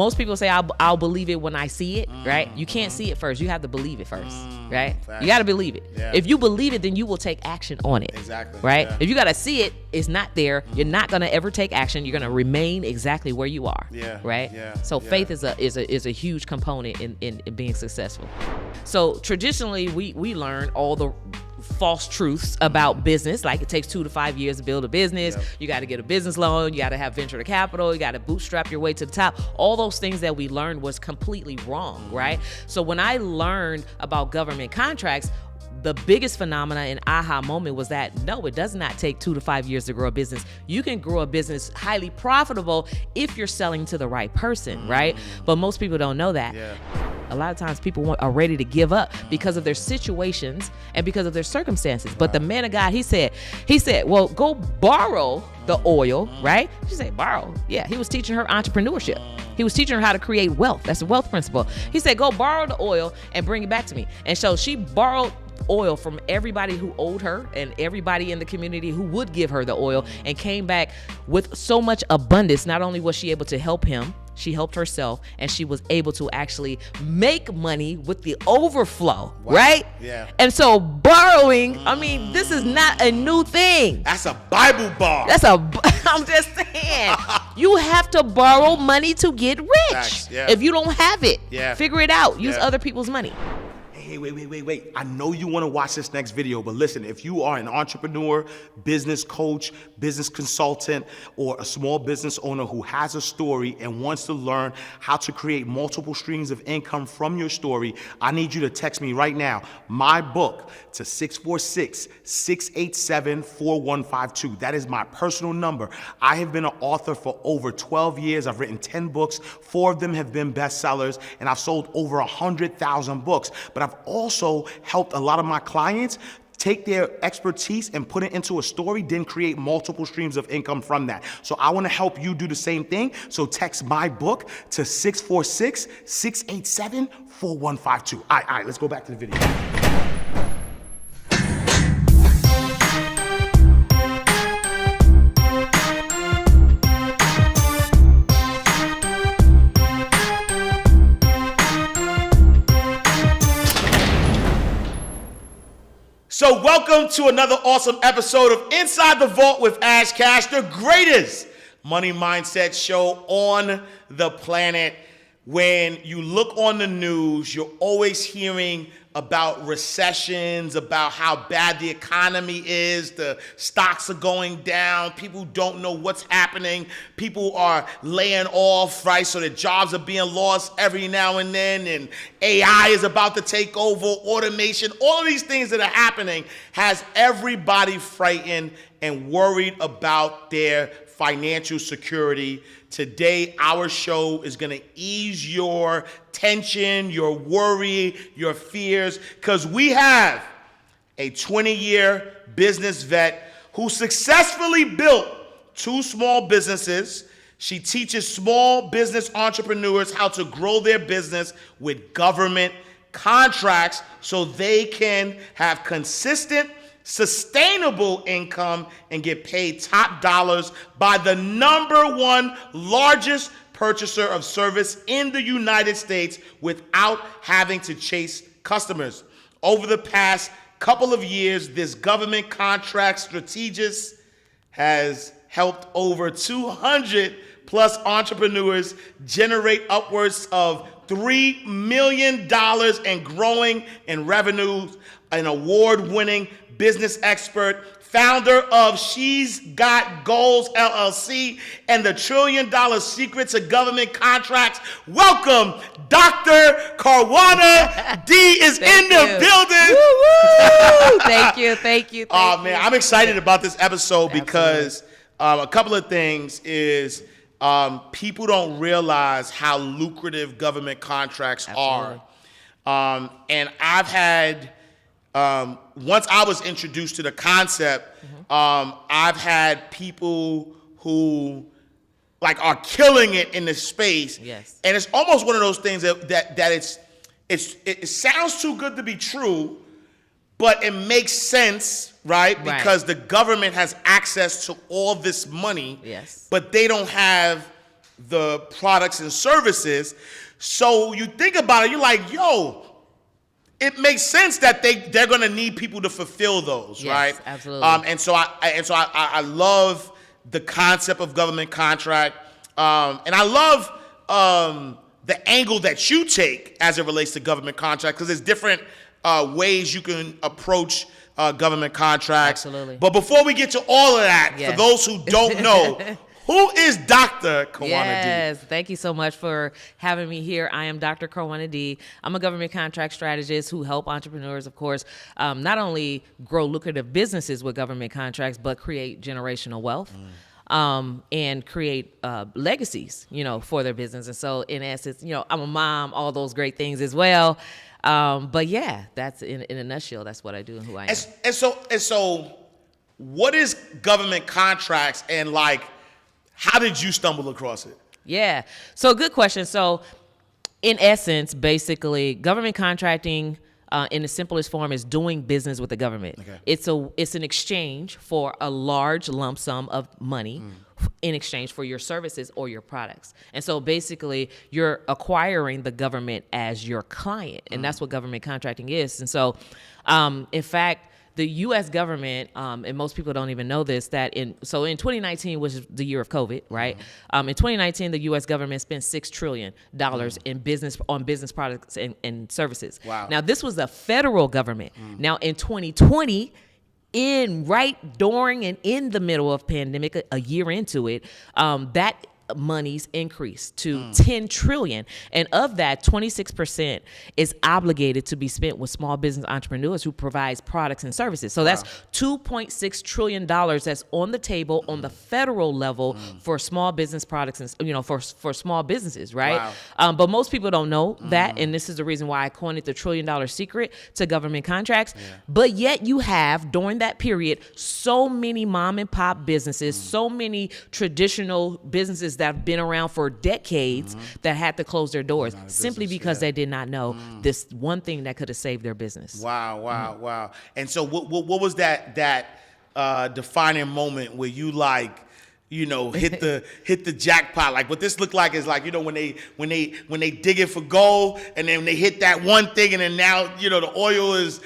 most people say I'll believe it when I see it, right? You can't see it first. You have to believe it first, right? Facts. You got to believe it. Yeah. If you believe it, then you will take action on it. Exactly. Right? Yeah. If you got to see it, it's not there. You're not going to ever take action. You're going to remain exactly where you are. Yeah. Right? Yeah. So Yeah. faith is a huge component in being successful. So traditionally, we learn all the false truths about business, like it takes 2 to 5 years to build a business. Yep. You got to get a business loan. You got to have venture capital. You got to bootstrap your way to the top. All those things that we learned was completely wrong, right? So when I learned about government contracts, the biggest phenomena and aha moment was that no, it does not take 2 to 5 years to grow a business. You can grow a business highly profitable if you're selling to the right person, right? But most people don't know that. Yeah. A lot of times people are ready to give up because of their situations and because of their circumstances. But the man of God, he said, well, go borrow the oil, right? She said, borrow. Yeah, he was teaching her entrepreneurship. He was teaching her how to create wealth. That's a wealth principle. He said, go borrow the oil and bring it back to me. And so she borrowed oil from everybody who owed her and everybody in the community who would give her the oil, and came back with so much abundance. Not only was she able to help him, she helped herself, and she was able to actually make money with the overflow, right? Yeah. And so borrowing, I mean, this is not a new thing. That's a Bible bar. I'm just saying, you have to borrow money to get rich. Facts, yeah. If you don't have it, Yeah. figure it out. Use Yeah. other people's money. Hey, wait. I know you want to watch this next video, but listen, if you are an entrepreneur, business coach, business consultant, or a small business owner who has a story and wants to learn how to create multiple streams of income from your story, I need you to text me right now, my book, to 646-687-4152. That is my personal number. I have been an author for over 12 years. I've written 10 books. 4 of them have been bestsellers, and I've sold over 100,000 books. But I've also helped a lot of my clients take their expertise and put it into a story, then create multiple streams of income from that. So I want to help you do the same thing. So text my book to 646-687-4152. All right, let's go back to the video. So welcome to another awesome episode of Inside the Vault with Ash Cash, the greatest money mindset show on the planet. When you look on the news, you're always hearing about recessions, about how bad the economy is, the stocks are going down, people don't know what's happening, people are laying off, right? So the jobs are being lost every now and then, and AI is about to take over, automation, all of these things that are happening has everybody frightened and worried about their financial security. Today, our show is going to ease your tension, your worry, your fears, because we have a 20-year business vet who successfully built 2 small businesses. She teaches small business entrepreneurs how to grow their business with government contracts so they can have consistent, sustainable income and get paid top dollars by the #1 largest purchaser of service in the United States without having to chase customers. Over the past couple of years, this government contract strategist has helped over 200 plus entrepreneurs generate upwards of $3 million and growing in revenues. An award-winning business expert, founder of She's Got Goals LLC and the $1 Trillion Secret to Government Contracts. Welcome, Dr. Karwanna. D is in the building. Woo-woo! Thank you. Oh man, I'm excited about this episode because a couple of things is people don't realize how lucrative government contracts are. And I've had once I was introduced to the concept, I've had people who like are killing it in this space. Yes. And it's almost one of those things that it sounds too good to be true, but it makes sense, right? Because the government has access to all this money. Yes. But they don't have the products and services. So you think about it, you're like, yo, it makes sense that they're going to need people to fulfill those, yes, right? Absolutely. And so I love the concept of government contract, and I love the angle that you take as it relates to government contract, because there's different ways you can approach government contracts. Absolutely. But before we get to all of that, yes. for those who don't know, who is Dr. Karwanna D? Yes, thank you so much for having me here. I am Dr. Karwanna D. I'm a government contract strategist who help entrepreneurs, of course, not only grow lucrative businesses with government contracts, but create generational wealth. And create legacies, for their business. And so, in essence, I'm a mom, all those great things as well. But yeah, that's in a nutshell. That's what I do and who I am. And so, what is government contracts, and how did you stumble across it? Yeah. So, good question. So, in essence, basically, government contracting, in the simplest form, is doing business with the government. Okay. It's an exchange for a large lump sum of money in exchange for your services or your products. And so basically you're acquiring the government as your client, and that's what government contracting is. And so in fact, the U.S. government, and most people don't even know this, in 2019 was the year of COVID, right? In 2019, the U.S. government spent $6 trillion in business products and services. Wow. Now, this was the federal government. Now, in 2020, during and in the middle of pandemic, a year into it, that monies increased to 10 trillion. And of that, 26% is obligated to be spent with small business entrepreneurs who provides products and services. So that's $2.6 trillion that's on the table on the federal level for small business products and, for small businesses, right? Wow. But most people don't know that. And this is the reason why I coined it the $1 trillion secret to government contracts. Yeah. But yet you have, during that period, so many mom and pop businesses, so many traditional businesses that have been around for decades that had to close their doors simply because they did not know this one thing that could have saved their business. Wow. And so what was that defining moment where you hit the jackpot? Like what this looked like is when they dig it for gold, and then they hit that one thing, and then now the oil is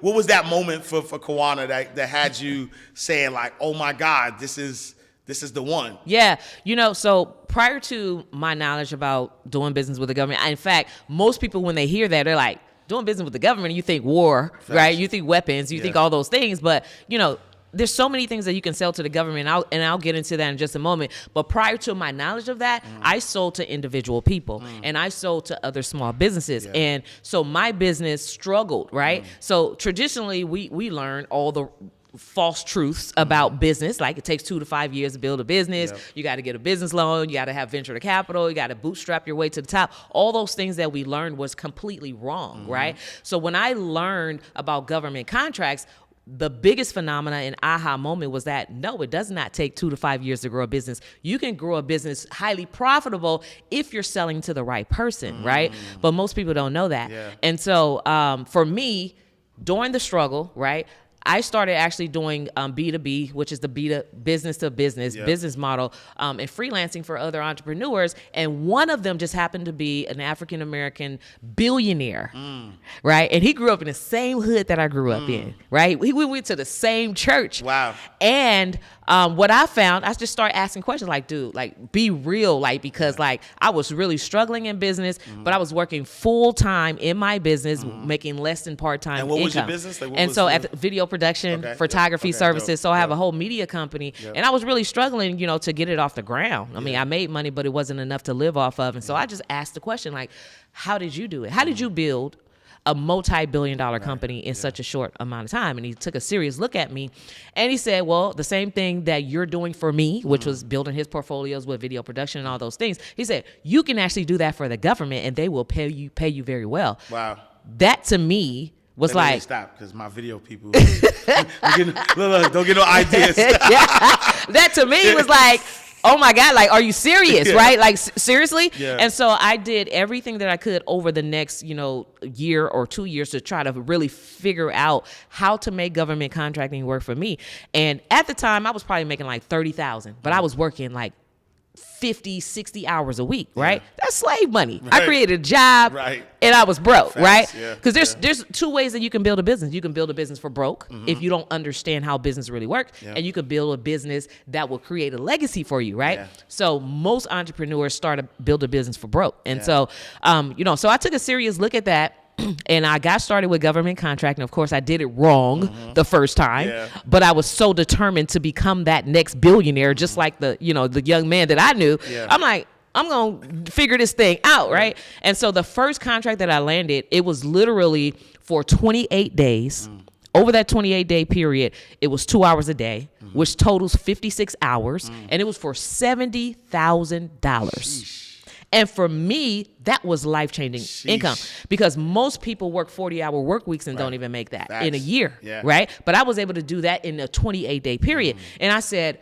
what was that moment for Karwanna that had you saying oh my God, this is the one? Yeah. So prior to my knowledge about doing business with the government, in fact, most people, when they hear that, they're like, doing business with the government, you think war, Facts. Right? You think weapons, you think all those things. But, there's so many things that you can sell to the government, and I'll get into that in just a moment. But prior to my knowledge of that, I sold to individual people, and I sold to other small businesses. Yeah. And so my business struggled, right? So traditionally, we learn all the false truths about business, like it takes 2 to 5 years to build a business. Yep. You got to get a business loan. You got to have venture capital. You got to bootstrap your way to the top. All those things that we learned was completely wrong, right? So when I learned about government contracts, the biggest phenomena and aha moment was that no, it does not take 2 to 5 years to grow a business. You can grow a business highly profitable if you're selling to the right person, right? But most people don't know that. Yeah. And so for me, during the struggle, right, I started actually doing B2B, which is the business to business business model, and freelancing for other entrepreneurs. And one of them just happened to be an African-American billionaire, right? And he grew up in the same hood that I grew up in, right? We went to the same church. Wow. And what I found, I just started asking questions like, dude, be real, because I was really struggling in business, but I was working full time in my business, making less than part-time income. And what was your business? At the video production, photography services. So I have a whole media company, and I was really struggling, to get it off the ground. I mean, I made money, but it wasn't enough to live off of. And so I just asked the question, how did you do it? How did you build a multi-billion-dollar company in such a short amount of time? And he took a serious look at me, and he said, well, the same thing that you're doing for me, which was building his portfolios with video production and all those things. He said, you can actually do that for the government, and they will pay you very well. Wow. That to me was stop, because my video people don't get no ideas. That to me was oh my God, are you serious, right? Seriously? Yeah. And so I did everything that I could over the next, year or 2 years to try to really figure out how to make government contracting work for me. And at the time, I was probably making $30,000, but I was working 50, 60 hours a week, right? That's slave money. Right. I created a job and I was broke, Facts. right? Yeah. Because there's two ways that you can build a business. You can build a business for broke if you don't understand how business really works, and you could build a business that will create a legacy for you, right? Yeah. So most entrepreneurs build a business for broke. And so, so I took a serious look at that. And I got started with government contracting. Of course, I did it wrong the first time, but I was so determined to become that next billionaire, just like the young man that I knew. I'm like, I'm going to figure this thing out, right? And so the first contract that I landed, it was literally for 28 days. Over that 28-day period, it was 2 hours a day, which totals 56 hours, and it was for $70,000. And for me, that was life-changing income, because most people work 40-hour work weeks and don't even make that in a year, right? But I was able to do that in a 28-day period. And I said,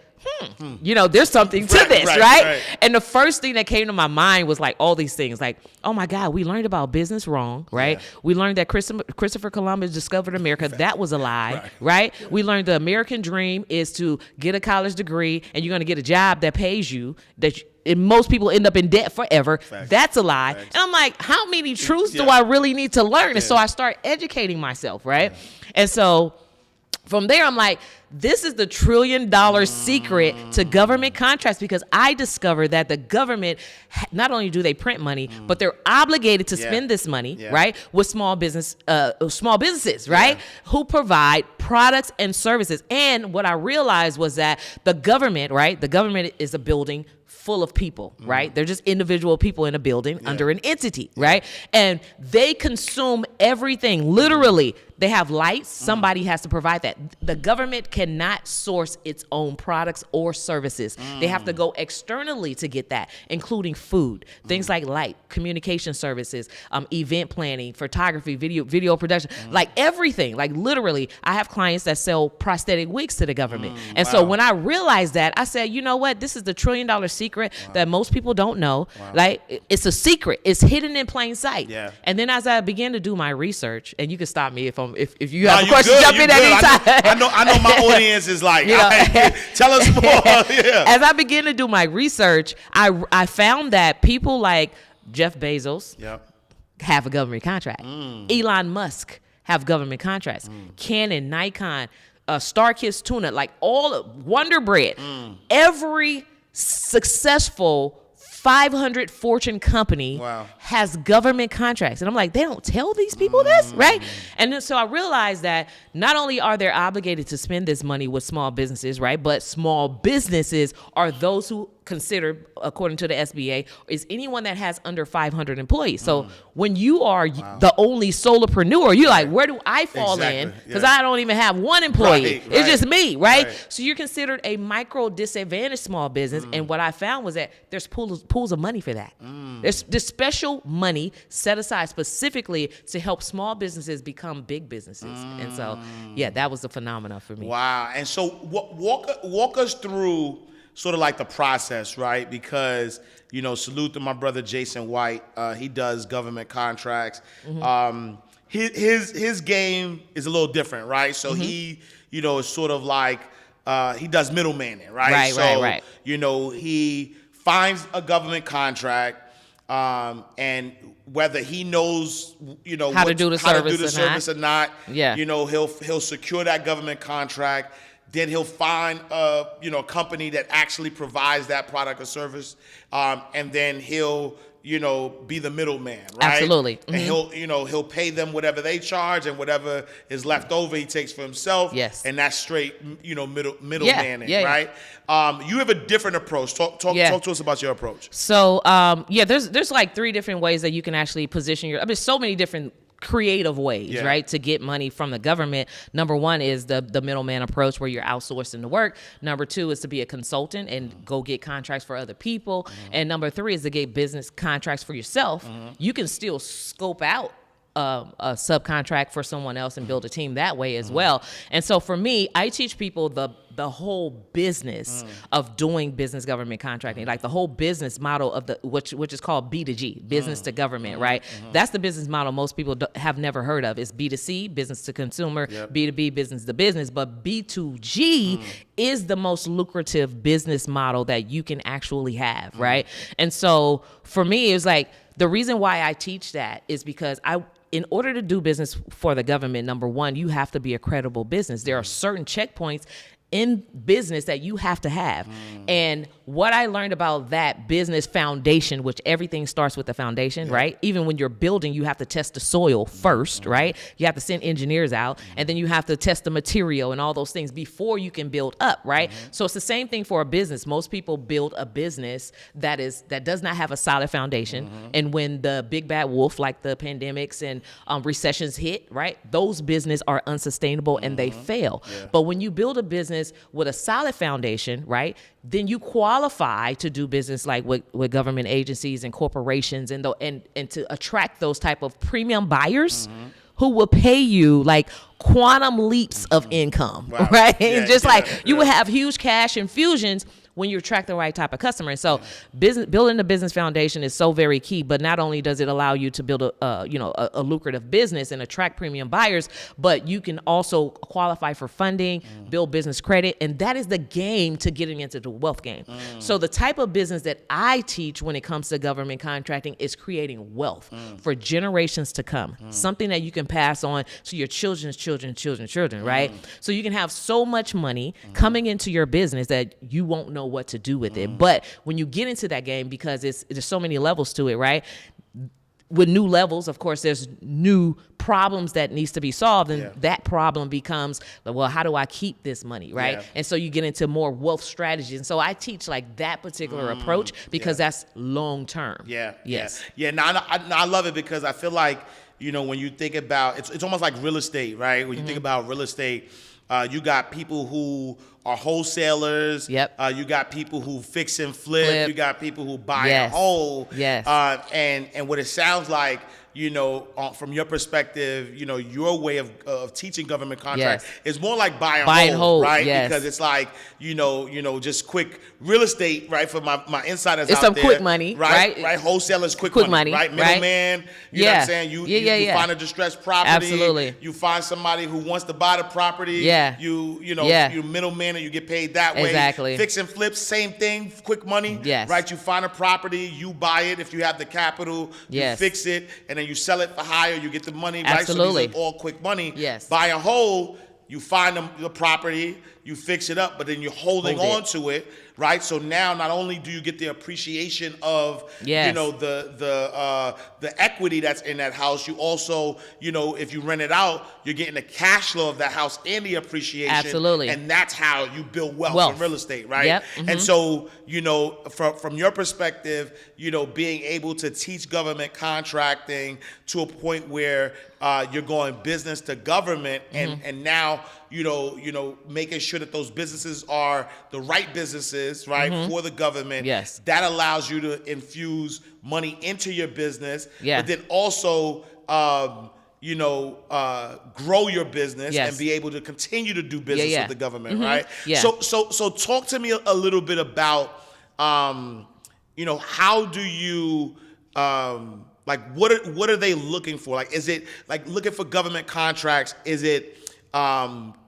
there's something to this, right? And the first thing that came to my mind was like all these things, like, oh my God, we learned about business wrong, right? We learned that Christopher Columbus discovered America. That was a lie, right? We learned the American dream is to get a college degree and you're going to get a job that pays you, and most people end up in debt forever. That's a lie. And I'm like, how many truths do I really need to learn? And so I start educating myself, right? And so from there, I'm like, this is the $1 trillion secret to government contracts, because I discovered that the government, not only do they print money, but they're obligated to spend this money, right, with small businesses, right, who provide products and services. And what I realized was that the government is a building full of people, right? They're just individual people in a building under an entity, right? And they consume everything. Literally, they have lights. Somebody has to provide that. The government cannot source its own products or services. They have to go externally to get that, including food, things like light, communication services, event planning, photography, video production, like everything. Like literally, I have clients that sell prosthetic wigs to the government. And so when I realized that, I said, you know what? This is the $1 trillion secret that most people don't know. Like it's a secret. It's hidden in plain sight. And then as I began to do my research, and you can stop me if you have a question, jump in anytime. I know my audience is like, tell us more. As I began to do my research, I found that people like Jeff Bezos have a government contract. Elon Musk have government contracts. Canon, Nikon, Starkist Tuna, like all of Wonder Bread, every successful 500 Fortune company has government contracts. And I'm like, they don't tell these people this, right? And then, so I realized that not only are they obligated to spend this money with small businesses, right? But small businesses are those who consider, according to the SBA, is anyone that has under 500 employees. So when you are the only solopreneur, you're like, where do I fall in? Because I don't even have one employee. It's just me, right? So you're considered a micro disadvantaged small business. And what I found was that there's pools of money for that. There's special money set aside specifically to help small businesses become big businesses. And so, that was the phenomenon for me. Wow. And so walk us through sort of like the process, right? Because, salute to my brother Jason White. He does government contracts. His game is a little different, right? So he, is sort of like, he does middlemaning, right? Right. He finds a government contract, and whether he knows, how to do the service or not, he'll secure that government contract. Then he'll find a company that actually provides that product or service, and then he'll be the middleman, right? Absolutely. And he'll pay them whatever they charge, and whatever is left over he takes for himself. Yes. And that's straight middlemaning, right? You have a different approach. Talk to us about your approach. So there's like 3 different ways that you can actually position so many different creative ways, right, to get money from the government. Number 1 is the middleman approach, where you're outsourcing the work. Number 2 is to be a consultant and go get contracts for other people. And number 3 is to get business contracts for yourself. You can still scope out a subcontract for someone else and build a team that way as well. And so for me, I teach people the the whole business of doing business government contracting, like the whole business model of which is called B2G, business to government, right? That's the business model most people have never heard of. It's B2C, business to consumer, B2B, business to business, but B2G is the most lucrative business model that you can actually have, right? And so for me, it was like, the reason why I teach that is because in order to do business for the government, number one, you have to be a credible business. There are certain checkpoints in business that you have to have. And what I learned about that business foundation, which everything starts with the foundation, right? Even when you're building, you have to test the soil first, right? You have to send engineers out, and then you have to test the material and all those things before you can build up, right? So it's the same thing for a business. Most people build a business that does not have a solid foundation. And when the big bad wolf, like the pandemics and recessions hit, right? Those businesses are unsustainable and they fail. But when you build a business with a solid foundation, right, then you qualify to do business like with government agencies and corporations and to attract those type of premium buyers who will pay you like quantum leaps of income, right? You will have huge cash infusions when you attract the right type of customer. And so building the business foundation is so very key, but not only does it allow you to build a lucrative business and attract premium buyers, but you can also qualify for funding, build business credit, and that is the game to getting into the wealth game. So the type of business that I teach when it comes to government contracting is creating wealth for generations to come, something that you can pass on to your children's children, right? So you can have so much money coming into your business that you won't know what to do with it. But when you get into that game, because there's so many levels to it, right? With new levels, of course, there's new problems that needs to be solved, and that problem becomes, well, how do I keep this money, right? And so you get into more wealth strategies. And so I teach like that particular approach because that's long term. Now I love it because I feel like, when you think about it's almost like real estate, right? When you think about real estate, you got people who are wholesalers. You got people who fix and flip. You got people who buy a whole. And what it sounds like, from your perspective, your way of teaching government contracts is more like buy and hold, right? Because it's like, just quick real estate, right? For my insiders it's out some there, quick money, right? Right. Wholesalers, quick money, right? Middleman, you know what I'm saying? You find a distressed property. Absolutely. You find somebody who wants to buy the property. You middleman and you get paid that way. Exactly. Fix and flip, same thing, quick money. Right? You find a property, you buy it if you have the capital, you fix it, and then you sell it for higher, you get the money, right? Absolutely. So these are all quick money. Buy a whole, you find the property, you fix it up, but then you're holding on to it, right? So now not only do you get the appreciation of the equity that's in that house, you also, if you rent it out, you're getting the cash flow of that house and the appreciation. Absolutely. And that's how you build wealth in real estate, right? And so, from your perspective, being able to teach government contracting to a point where you're going business to government and now, making sure that those businesses are the right businesess, right, for the government. That allows you to infuse money into your business, but then also, grow your business and be able to continue to do business with the government, right? So talk to me a little bit about, how do you, what are they looking for? Like, is it like looking for government contracts? Is it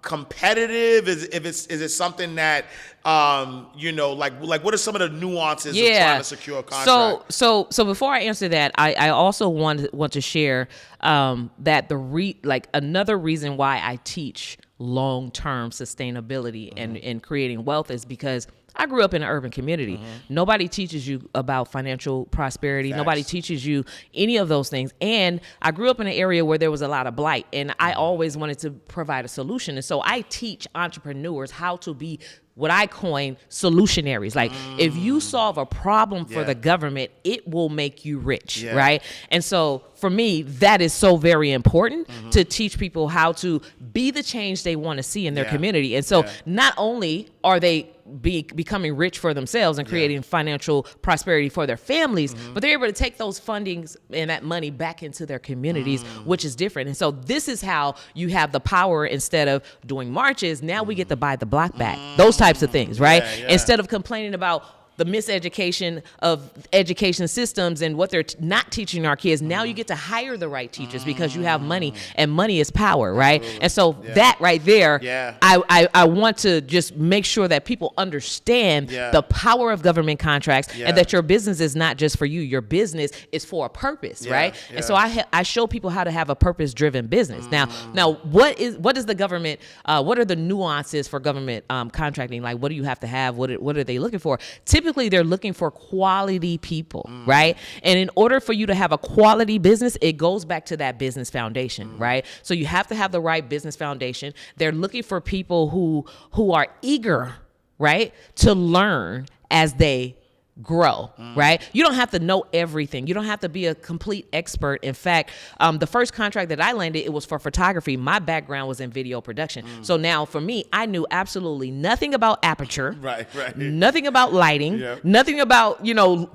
competitive? Is it something that what are some of the nuances of trying to secure a contract? So before I answer that, I also want to share that another reason why I teach long-term sustainability and creating wealth is because I grew up in an urban community. Nobody teaches you about financial prosperity. Facts. Nobody teaches you any of those things. And I grew up in an area where there was a lot of blight, and I always wanted to provide a solution. And so I teach entrepreneurs how to be what I coin solutionaries. Like, if you solve a problem for the government, it will make you rich, right? And so for me, that is so very important to teach people how to be the change they want to see in their community. And so not only are they becoming rich for themselves and creating financial prosperity for their families, but they're able to take those fundings and that money back into their communities, which is different. And so this is how you have the power. Instead of doing marches, now we get to buy the block back. Those types of things, right? Instead of complaining about the miseducation of education systems and what they're not teaching our kids. Now you get to hire the right teachers because you have money, and money is power, right? Absolutely. And so that right there, I want to just make sure that people understand the power of government contracts and that your business is not just for you. Your business is for a purpose, right? And so I show people how to have a purpose-driven business. Now, what is the government? What are the nuances for government contracting? Like, what do you have to have? What are they looking for? Typically, they're looking for quality people, right? And in order for you to have a quality business, it goes back to that business foundation, right? So you have to have the right business foundation. They're looking for people who are eager, right, to learn as they grow, right? You don't have to know everything. You don't have to be a complete expert. In fact, the first contract that I landed, it was for photography. My background was in video production. So now for me, I knew absolutely nothing about aperture, right. Nothing about lighting, nothing about,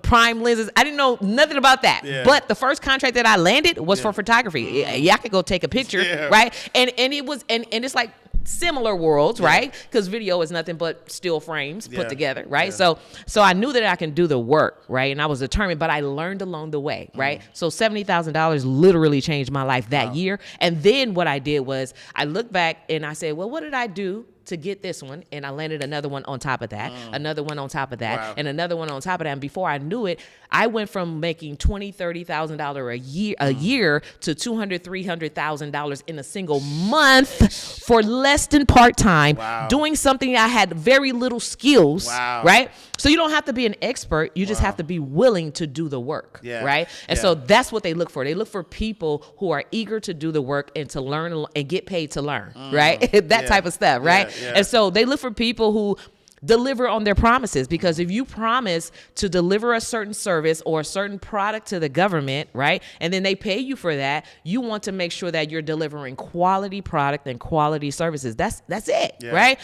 prime lenses. I didn't know nothing about that. But the first contract that I landed was for photography. I could go take a picture, right? And it was, and it's like similar worlds, right? Because video is nothing but still frames put together, right? So I knew that I can do the work, right? And I was determined, but I learned along the way, right? So $70,000 literally changed my life that year. And then what I did was I looked back and I said, well, what did I do to get this one? And I landed another one on top of that, another one on top of that, and another one on top of that. And before I knew it, I went from making $20,000-$30,000 a year to $200,000-$300,000 in a single month for less than part-time, doing something I had very little skills, right? So you don't have to be an expert. You just have to be willing to do the work, right? And so that's what they look for. They look for people who are eager to do the work and to learn and get paid to learn, right? That type of stuff, right? And so they look for people who deliver on their promises, because if you promise to deliver a certain service or a certain product to the government, right, and then they pay you for that, you want to make sure that you're delivering quality product and quality services. That's it, right?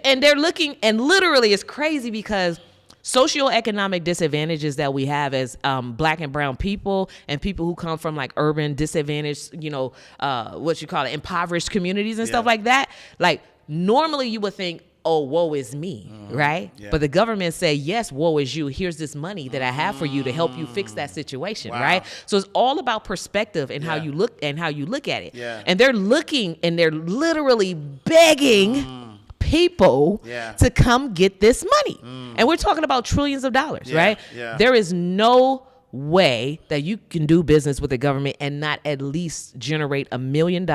And they're looking, and literally it's crazy because socioeconomic disadvantages that we have as Black and brown people and people who come from like urban disadvantaged, impoverished communities and stuff like that. Like normally you would think, oh, woe is me, right? But the government say, yes, woe is you. Here's this money that I have for you to help you fix that situation, right? So it's all about perspective and how you look at it. And they're looking and they're literally begging people to come get this money. And we're talking about trillions of dollars, right? There is no way that you can do business with the government and not at least generate $1 million,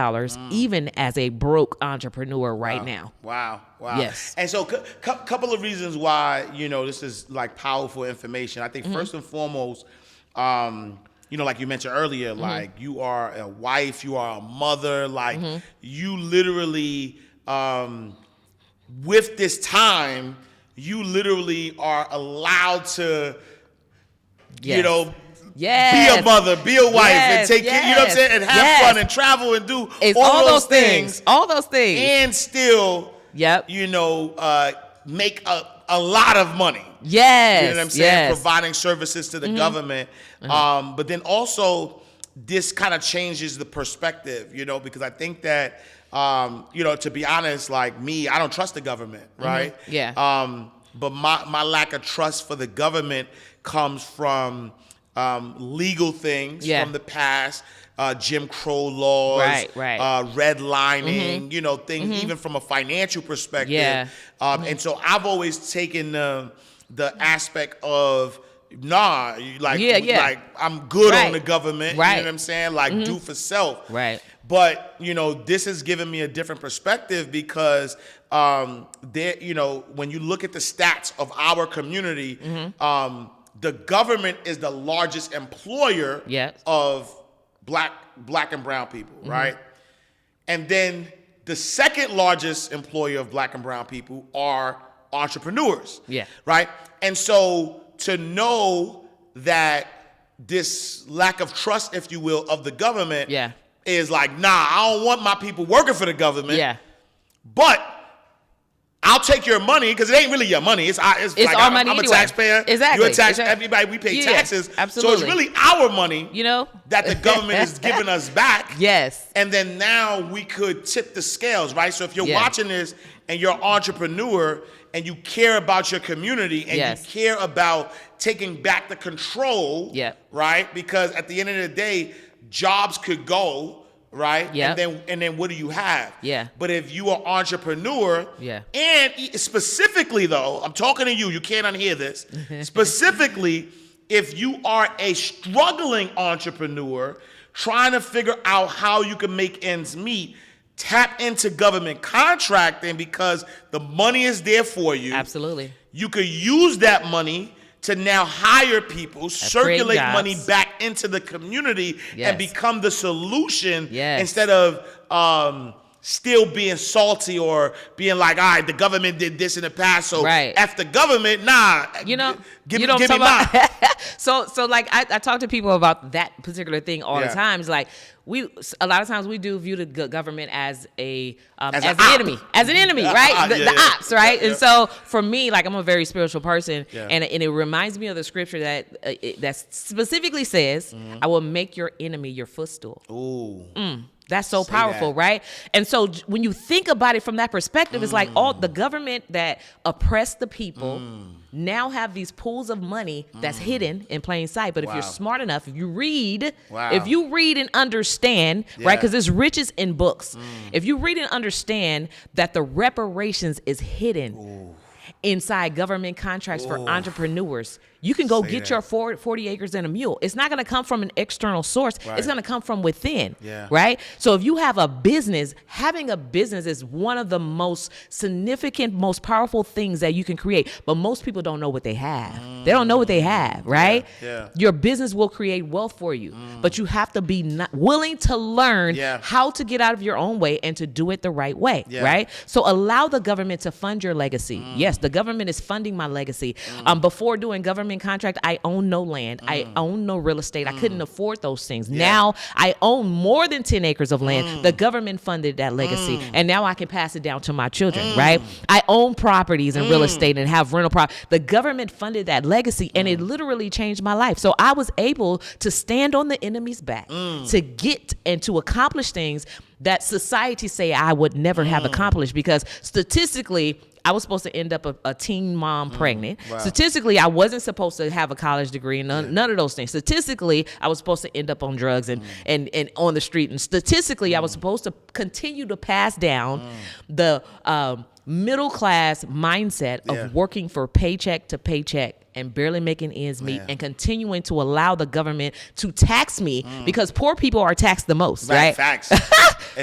even as a broke entrepreneur right now. Wow. Yes. And so couple of reasons why, this is like powerful information. I think first and foremost, like you mentioned earlier, like you are a wife, you are a mother, like you literally, with this time, you literally are allowed to, be a mother, be a wife, and take care, you know what I'm saying, and have fun and travel and do all those things, and still, make a lot of money. You know what I'm saying? Providing services to the government, but then also this kind of changes the perspective, because I think that, to be honest, like me, I don't trust the government, right? But my lack of trust for the government comes from legal things from the past, Jim Crow laws, redlining, things even from a financial perspective. And so I've always taken the aspect of, like I'm good on the government, you know what I'm saying? Like do for self. But, this has given me a different perspective because there, when you look at the stats of our community, the government is the largest employer of black and brown people, right? And then the second largest employer of black and brown people are entrepreneurs, right? And so to know that this lack of trust, if you will, of the government is like, nah, I don't want my people working for the government, but I'll take your money because it ain't really your money. It's like our money I'm anyway. a taxpayer. Exactly. You're a tax. Everybody, we pay taxes. Absolutely. So it's really our money. That the government is giving us back. Yes. And then now we could tip the scales, right? So if you're watching this and you're an entrepreneur and you care about your community and you care about taking back the control, right? Because at the end of the day, jobs could go, right? Yeah. And then what do you have? Yeah. But if you are entrepreneur, and specifically though, I'm talking to you, you can't unhear this. Specifically, if you are a struggling entrepreneur trying to figure out how you can make ends meet, tap into government contracting because the money is there for you. Absolutely. You could use that money to now hire people, circulate money back into the community and become the solution instead of still being salty or being like, all right, the government did this in the past, so F the government, give me mine. So like I talk to people about that particular thing all the time. It's like a lot of times we do view the government as an enemy, right? The ops, right? And so for me, like I'm a very spiritual person, and it reminds me of the scripture that specifically says, "I will make your enemy your footstool." Ooh. That's so powerful, right? And so when you think about it from that perspective, it's like all the government that oppressed the people now have these pools of money that's hidden in plain sight. But if you're smart enough, if you read and understand, right? Because there's riches in books. If you read and understand that the reparations is hidden inside government contracts for entrepreneurs, you can go get your 40 acres and a mule. It's not going to come from an external source. It's going to come from within, right? So if you have a business, having a business is one of the most significant, most powerful things that you can create. But most people don't know what they have. They don't know what they have, right? Your business will create wealth for you, but you have to be willing to learn how to get out of your own way and to do it the right way, right? So allow the government to fund your legacy. Yes, the government is funding my legacy. Before doing government contract, I own no land. I own no real estate. I couldn't afford those things. Now I own more than 10 acres of land. The government funded that legacy, and now I can pass it down to my children, right? I own properties and real estate and have rental property. The government funded that legacy, and it literally changed my life. So I was able to stand on the enemy's back to get and to accomplish things that society say I would never have accomplished, because statistically, I was supposed to end up a teen mom pregnant. Wow. Statistically, I wasn't supposed to have a college degree. None of those things. Statistically, I was supposed to end up on drugs and on the street. And statistically, I was supposed to continue to pass down the middle class mindset of working for paycheck to paycheck and barely making ends meet and continuing to allow the government to tax me because poor people are taxed the most, right? Facts.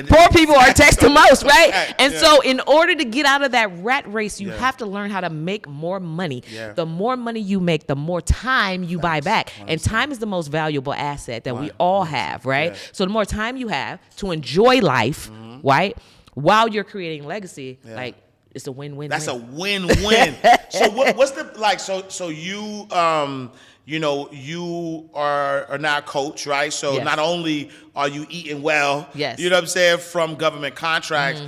Poor people are taxed the most, right? And so in order to get out of that rat race, you have to learn how to make more money. The more money you make, the more time you buy back. And time is the most valuable asset that we all have, right? So the more time you have to enjoy life, right? While you're creating legacy, like, it's a win-win. That's a win-win. So what's the like? So you you are now a coach, right? So not only are you eating well, you know what I'm saying, from government contracts,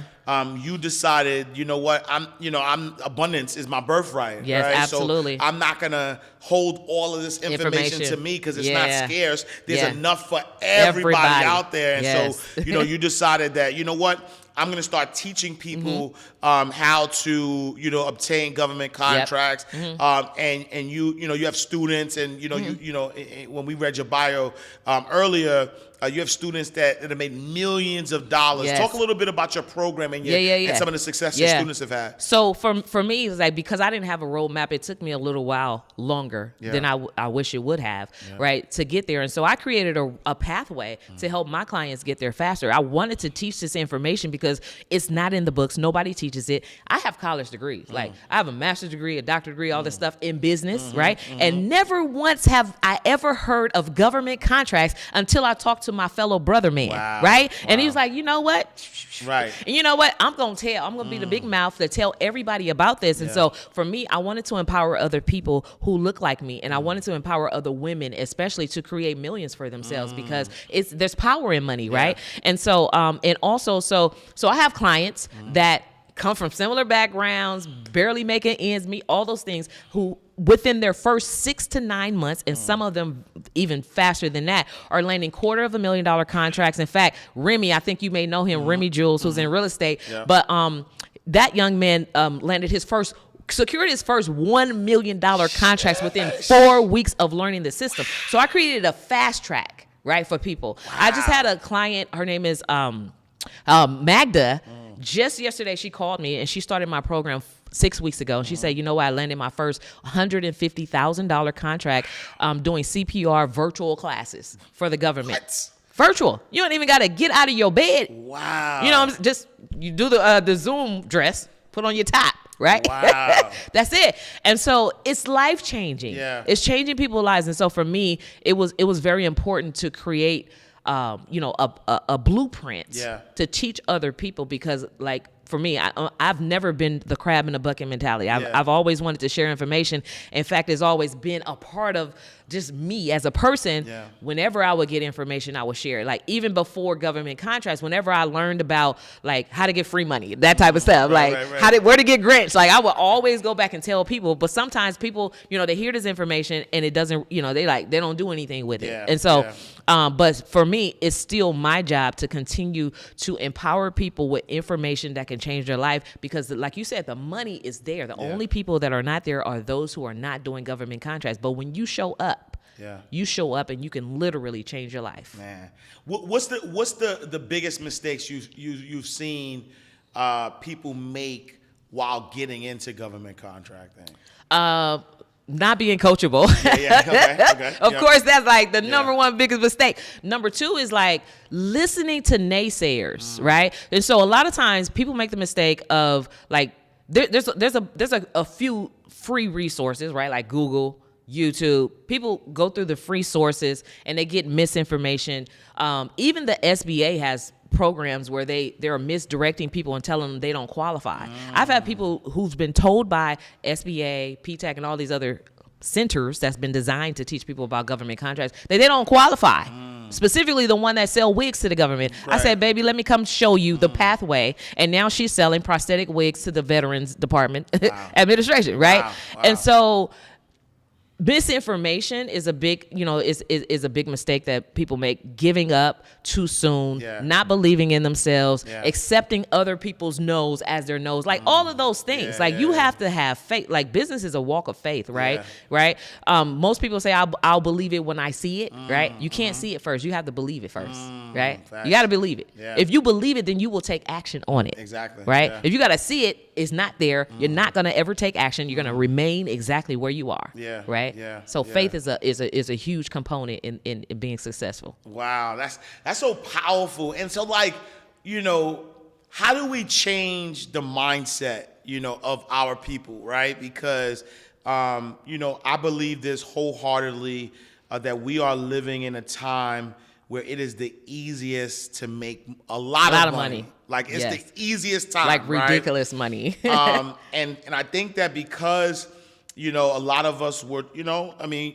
you decided, you know what, I'm abundance is my birthright. Yes, right? absolutely. So I'm not gonna hold all of this information to me because it's not scarce. There's enough for everybody out there, and so you decided that, you know what, I'm going to start teaching people how to, obtain government contracts. And you have students, and when we read your bio and you have students that have made millions of dollars. Talk a little bit about your program and and some of the success your students have had. So for me, it's like, because I didn't have a roadmap, it took me a little while longer than I wish it would have, right, to get there. And so I created a pathway to help my clients get there faster. I wanted to teach this information because it's not in the books. Nobody teaches it. I have college degrees. Like, I have a master's degree, a doctorate degree, all this stuff in business, right? And never once have I ever heard of government contracts until I talked to my fellow brother man, right? And he was like, you know what? Right. And you know what? I'm going to be the big mouth to tell everybody about this. And so for me, I wanted to empower other people who look like me. And I wanted to empower other women, especially, to create millions for themselves, because there's power in money, right? And so, and also, so I have clients that come from similar backgrounds, barely making ends meet, all those things, who within their first 6 to 9 months, and some of them even faster than that, are landing $250,000 contracts. In fact, Remy, I think you may know him, Remy Jules, who's in real estate, but that young man secured his first $1 million contracts within 4 weeks of learning the system. So I created a fast track, right, for people. Wow. I just had a client, her name is Magda. Just yesterday, she called me and she started my program 6 weeks ago. And she said, you know what, I landed my first $150,000 contract doing CPR virtual classes for the government. What? Virtual. You don't even got to get out of your bed. Wow. You know, just you do the Zoom dress, put on your top. Right? Wow. That's it. And so it's life-changing. Yeah. It's changing people's lives. And so for me, it was very important to create a blueprint to teach other people, because like for me, I've never been the crab in the bucket mentality. I've always wanted to share information. In fact, it's always been a part of just me as a person. Yeah. Whenever I would get information, I would share it. Like even before government contracts, whenever I learned about like how to get free money, that type of stuff, where to get grants, like I would always go back and tell people. But sometimes people, they hear this information and it doesn't, they don't do anything with it. And so, but for me, it's still my job to continue to empower people with information that can change their life, because like you said, the money is there. The only people that are not there are those who are not doing government contracts. But when you show up, you show up and you can literally change your life. Man, what's the biggest mistakes you've seen people make while getting into government contracting? Not being coachable. Okay. Of course, that's like the number one biggest mistake. Number two is like listening to naysayers, right? And so a lot of times people make the mistake of like there's a few free resources, right? Like Google, YouTube. People go through the free sources and they get misinformation. Even the SBA has programs where they're misdirecting people and telling them they don't qualify. I've had people who's been told by SBA, PTAC, and all these other centers that's been designed to teach people about government contracts that they don't qualify. Specifically the one that sell wigs to the government. Right. I said, baby, let me come show you the pathway. And now she's selling prosthetic wigs to the Veterans Department administration, right? Wow. And so misinformation is a big, is a big mistake that people make. Giving up too soon, not believing in themselves, accepting other people's no's as their no's, like all of those things. You have to have faith. Like business is a walk of faith, right? Right. Most people say I'll believe it when I see it, right? You can't see it first. You have to believe it first, right? Facts. You got to believe it. Yeah. If you believe it, then you will take action on it. Exactly. Right. Yeah. If you got to see it, it's not there. You're not going to ever take action. You're going to remain exactly where you are. Yeah. Right. Yeah. So faith is a huge component in being successful. Wow, that's so powerful. And so like, how do we change the mindset, of our people, right? Because I believe this wholeheartedly that we are living in a time where it is the easiest to make a lot of money. Like it's the easiest time. Like ridiculous money. And I think that because a lot of us were,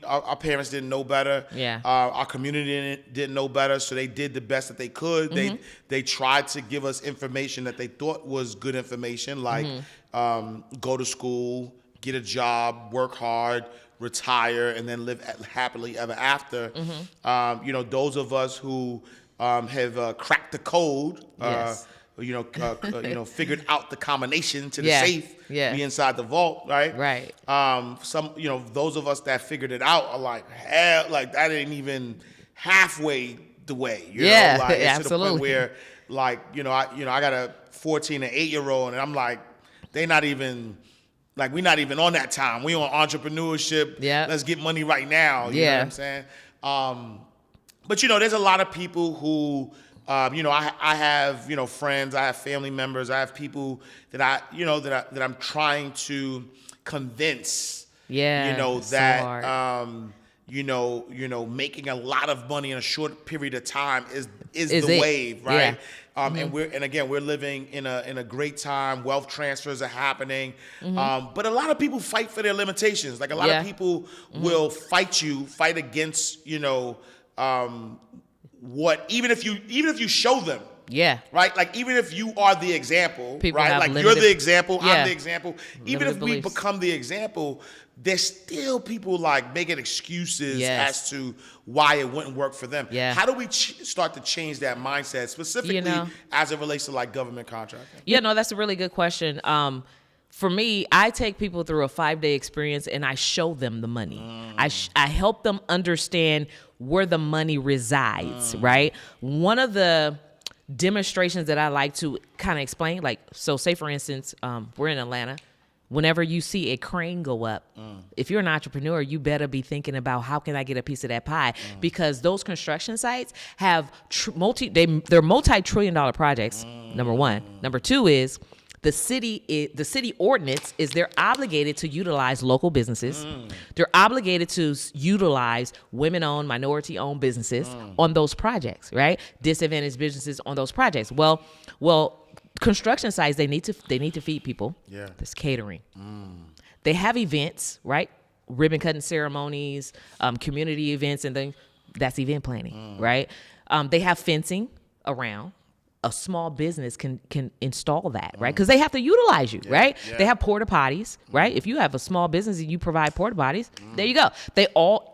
our parents didn't know better. Yeah. Our community didn't know better, so they did the best that they could. Mm-hmm. They tried to give us information that they thought was good information, like go to school, get a job, work hard, retire, and then live happily ever after. Mm-hmm. Those of us who have cracked the code. Yes. Figured out the combination to the safe, be inside the vault, right? Right. Those of us that figured it out are like, hell, like that ain't even halfway the way. You know? Like, it's absolutely. To the point where, like, I got a 14 and 8-year-old, and I'm like, they not even. Like, we're not even on that time. We on entrepreneurship. Yeah. Let's get money right now. You know what I'm saying? But there's a lot of people who. I have, friends, I have family members, I have people that that I'm trying to convince, that, making a lot of money in a short period of time is the wave, right? Yeah. And we're living in a great time. Wealth transfers are happening. But a lot of people fight for their limitations. Like a lot of people will fight against, what even if you show them Yeah. Right? Like, even if you are the example, People right? have Like, limited- you're the example, Yeah. I'm the example. Even if Limited we beliefs. become the example, there's still people, like, making excuses Yes. as to why it wouldn't work for them. Yeah. How do we start to change that mindset, specifically as it relates to, like, government contracting? Yeah, no, that's a really good question. For me, I take people through a 5-day experience and I show them the money. I help them understand where the money resides, right? One of the demonstrations that I like to kind of explain, like, so say for instance, we're in Atlanta. Whenever you see a crane go up, if you're an entrepreneur, you better be thinking about how can I get a piece of that pie, because those construction sites have they're multi-trillion-dollar projects. Number one. Number two is the city ordinance is they're obligated to utilize local businesses. They're obligated to utilize women-owned, minority-owned businesses on those projects, right? Disadvantaged businesses on those projects. Well, construction sites, they need to feed people. Yeah. There's catering. They have events, right? Ribbon cutting ceremonies, community events, and things. That's event planning, right? They have fencing around. A small business can install that, right? Because they have to utilize you, right? Yeah. They have porta potties, right? If you have a small business and you provide porta potties, there you go.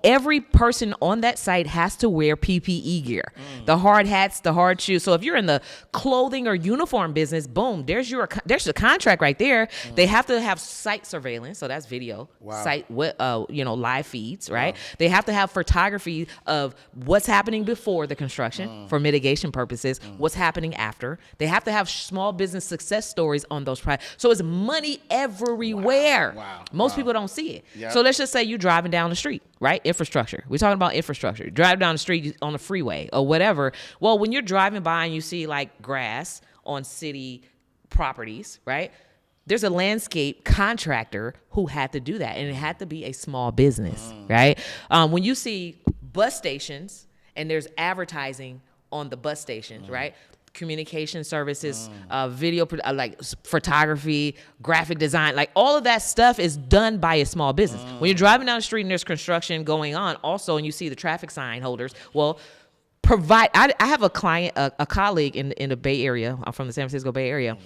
Every person on that site has to wear PPE gear, the hard hats, the hard shoes. So if you're in the clothing or uniform business, boom, there's the contract right there. They have to have site surveillance, so that's video, site, live feeds, right? They have to have photography of what's happening before the construction for mitigation purposes, what's happening after. They have to have small business success stories on those projects. So it's money everywhere. Most people don't see it. Yep. So let's just say you're driving down the street, right? Infrastructure. We're talking about infrastructure. Drive down the street on the freeway or whatever. Well, when you're driving by and you see like grass on city properties, right? There's a landscape contractor who had to do that, and it had to be a small business, right? When you see bus stations and there's advertising on the bus stations, right? Communication services, video, like photography, graphic design, like all of that stuff is done by a small business. When you're driving down the street and there's construction going on also, and you see the traffic sign holders, well, I have a client, a colleague in the Bay Area, I'm from the San Francisco Bay Area,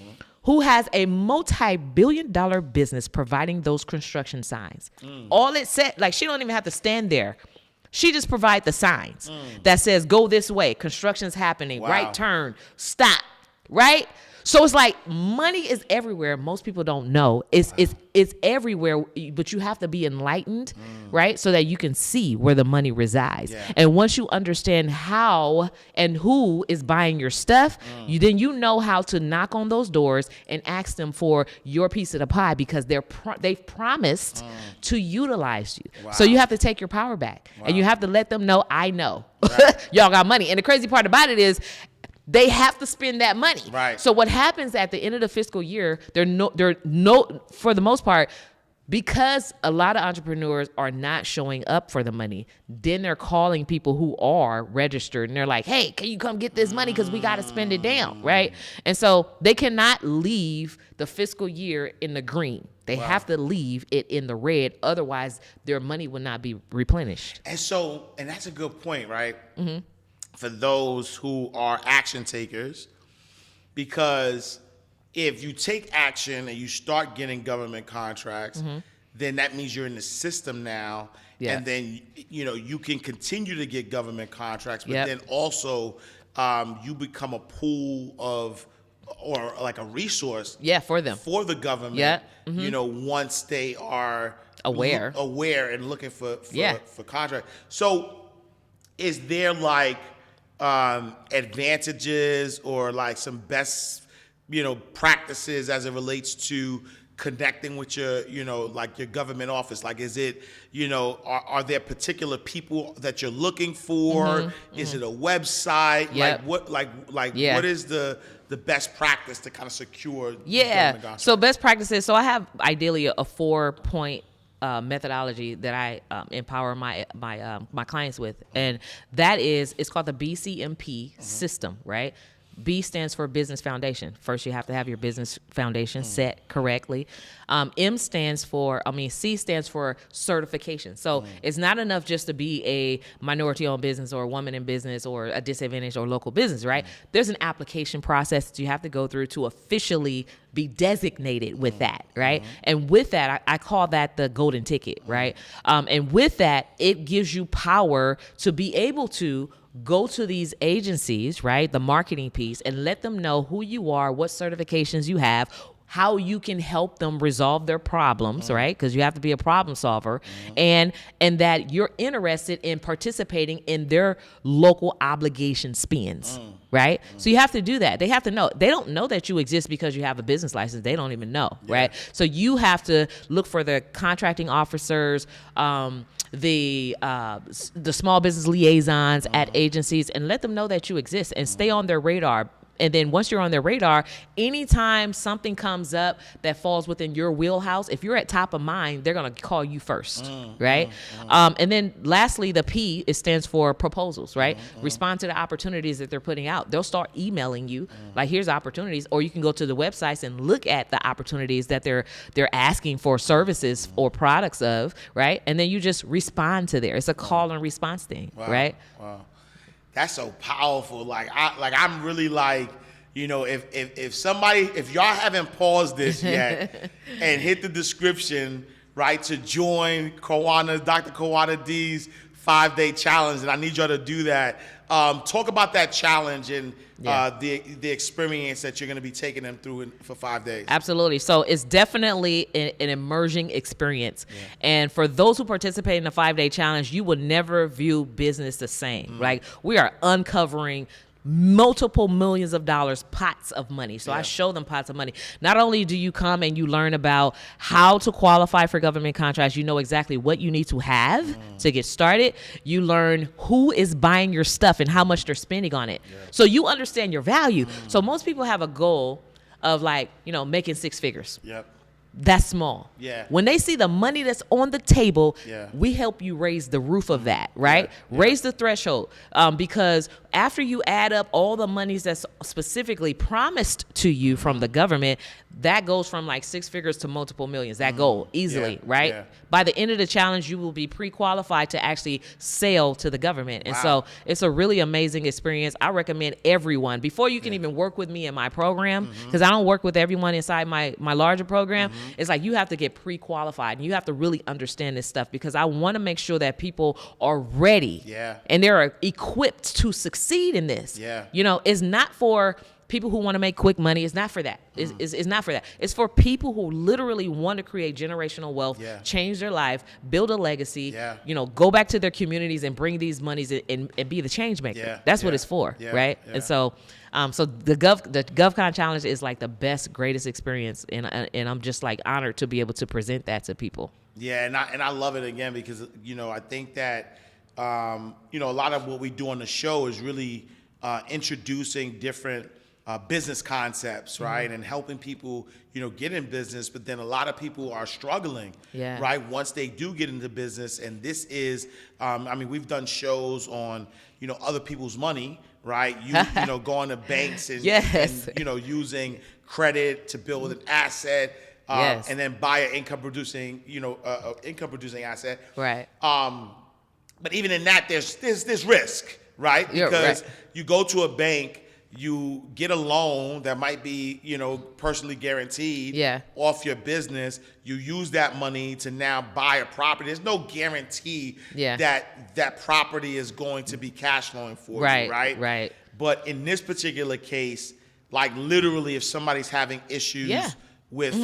who has a multi-billion-dollar business providing those construction signs. All it said, like, she don't even have to stand there. She just provide the signs that says, go this way, construction's happening, right turn, stop, right? So it's like money is everywhere. Most people don't know. It's everywhere, but you have to be enlightened, right? So that you can see where the money resides. Yeah. And once you understand how and who is buying your stuff, you know how to knock on those doors and ask them for your piece of the pie, because they've promised to utilize you. Wow. So you have to take your power back, and you have to let them know, I know. Right. Y'all got money. And the crazy part about it is, they have to spend that money. Right. So what happens at the end of the fiscal year, for the most part, because a lot of entrepreneurs are not showing up for the money, then they're calling people who are registered, and they're like, hey, can you come get this money, because we got to spend it down, right? And so they cannot leave the fiscal year in the green. They have to leave it in the red. Otherwise, their money will not be replenished. And that's a good point, right? For those who are action takers, because if you take action and you start getting government contracts, then that means you're in the system now, and then you can continue to get government contracts, but then also you become a pool of, or like a resource for them, for the government, once they are aware and looking for contract. So is there like advantages or like some best practices as it relates to connecting with your like your government office? Like, is it are there particular people that you're looking for? Is it a website? What is the best practice to kind of secure government contract? So best practices, so I have ideally a 4-point methodology that I empower my clients with, and that is, it's called the BCMP system, right? B stands for business foundation. First, you have to have your business foundation set correctly. C stands for certification. So it's not enough just to be a minority-owned business or a woman in business or a disadvantaged or local business, right? There's an application process that you have to go through to officially be designated with that, right? And with that, I call that the golden ticket, right? And with that, it gives you power to be able to go to these agencies, right, the marketing piece, and let them know who you are, what certifications you have, how you can help them resolve their problems, right? Because you have to be a problem solver, and that you're interested in participating in their local obligation spends, right? So you have to do that. They have to know. They don't know that you exist because you have a business license. They don't even know, right? So you have to look for the contracting officers, the small business liaisons at agencies, and let them know that you exist and stay on their radar. And then once you're on their radar, anytime something comes up that falls within your wheelhouse, if you're at top of mind, they're going to call you first, right? And then lastly, the P, it stands for proposals, right? Respond to the opportunities that they're putting out. They'll start emailing you, like, here's opportunities, or you can go to the websites and look at the opportunities that they're asking for services or products of, right? And then you just respond to there. It's a call and response thing, right? Wow. That's so powerful. I'm really like, if y'all haven't paused this yet and hit the description, right, to join Dr. Karwanna D's 5-day challenge, and I need y'all to do that. Talk about that challenge and the experience that you're going to be taking them through for 5 days. Absolutely. So it's definitely an immersion experience. And for those who participate in the 5-day challenge, you will never view business the same. Like, we are uncovering multiple millions of dollars, pots of money. So I show them pots of money. Not only do you come and you learn about how to qualify for government contracts, you know exactly what you need to have to get started. You learn who is buying your stuff and how much they're spending on it. So you understand your value. So most people have a goal of, like, making 6 figures. That's small. When they see the money that's on the table, we help you raise the roof of that, right? Raise the threshold, because after you add up all the monies that's specifically promised to you from the government, that goes from like 6 figures to multiple millions, that goal easily, right? By the end of the challenge, you will be pre-qualified to actually sell to the government. And so it's a really amazing experience. I recommend everyone, before you can even work with me in my program, because I don't work with everyone inside my larger program, it's like you have to get pre-qualified and you have to really understand this stuff, because I want to make sure that people are ready and they're equipped to succeed in this. It's not for people who want to make quick money. It's not for that. It's not for that. It's for people who literally want to create generational wealth, change their life, build a legacy, go back to their communities and bring these monies and be the change maker. That's what it's for, right? And so the GovCon Challenge is like the best, greatest experience, and I'm just like honored to be able to present that to people. And I love it again because I think that a lot of what we do on the show is really introducing different business concepts, right? And helping people, get in business. But then a lot of people are struggling, right? Once they do get into business. And this is, we've done shows on, other people's money, right? Going to banks and, and using credit to build an asset, and then buy an income producing asset. Right. But even in that, there's risk, right? Because you go to a bank, you get a loan that might be, personally guaranteed off your business. You use that money to now buy a property. There's no guarantee that property is going to be cash flowing for you, right? Right. But in this particular case, like literally if somebody's having issues with,